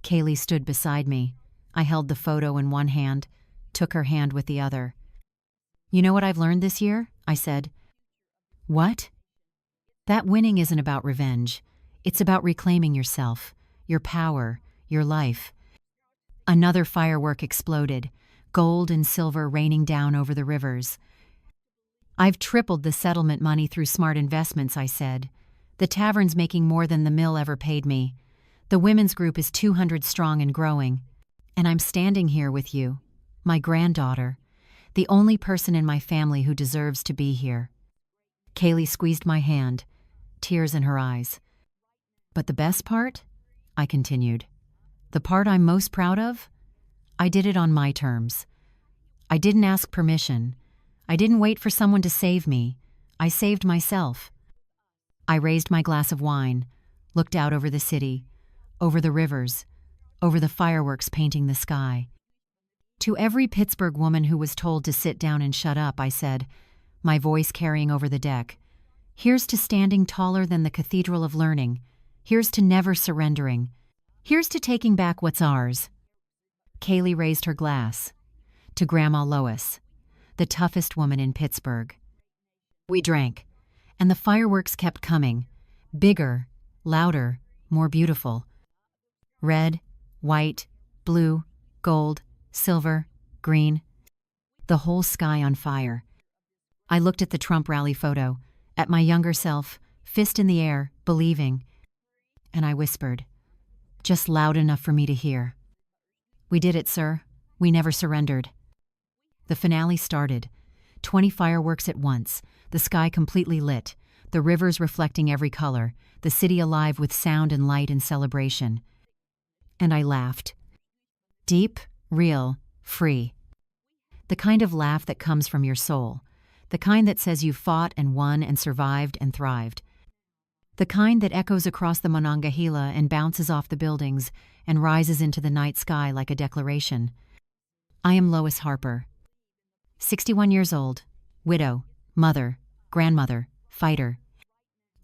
[SPEAKER 1] Kaylee stood beside me. I held the photo in one hand, took her hand with the other. "You know what I've learned this year?" I said. "What?" "That winning isn't about revenge. It's about reclaiming yourself, your power, your life." Another firework exploded, gold and silver raining down over the rivers. "I've tripled the settlement money through smart investments," I said. "The tavern's making more than the mill ever paid me. The women's group is 200 strong and growing. And I'm standing here with you, my granddaughter, the only person in my family who deserves to be here." Kaylee squeezed my hand, tears in her eyes. "But the best part?" I continued. "The part I'm most proud of? I did it on my terms. I didn't ask permission. I didn't wait for someone to save me. I saved myself." I raised my glass of wine, looked out over the city, over the rivers, over the fireworks painting the sky. To every Pittsburgh woman who was told to sit down and shut up, I said, my voice carrying over the deck, "Here's to standing taller than the Cathedral of Learning. Here's to never surrendering. Here's to taking back what's ours." Kaylee raised her glass. "To Grandma Lois, the toughest woman in Pittsburgh." We drank, and the fireworks kept coming, bigger, louder, more beautiful. Red, white, blue, gold, silver, green. The whole sky on fire. I looked at the Trump rally photo, at my younger self, fist in the air, believing. And I whispered, just loud enough for me to hear, "We did it, sir. We never surrendered." The finale started. 20 fireworks at once, the sky completely lit, the rivers reflecting every color, the city alive with sound and light and celebration. And I laughed. Deep, real, free. The kind of laugh that comes from your soul. The kind that says you fought and won and survived and thrived. The kind that echoes across the Monongahela and bounces off the buildings and rises into the night sky like a declaration. I am Lois Harper, 61 years old, widow, mother, grandmother, fighter.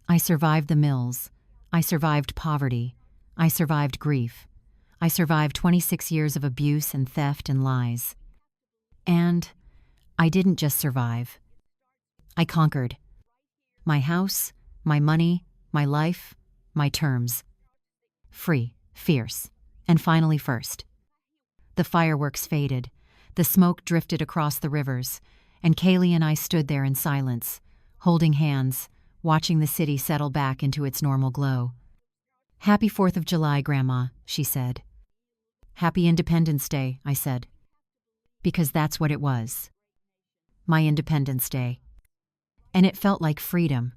[SPEAKER 1] I survived the mills. I survived poverty. I survived grief. I survived 26 years of abuse and theft and lies. And I didn't just survive. I conquered. My house, my money, my life, my terms. Free, fierce, and finally first. The fireworks faded. The smoke drifted across the rivers, and Kaylee and I stood there in silence, holding hands, watching the city settle back into its normal glow. "Happy 4th of July, Grandma," she said. "Happy Independence Day," I said. Because that's what it was. My Independence Day. And it felt like freedom.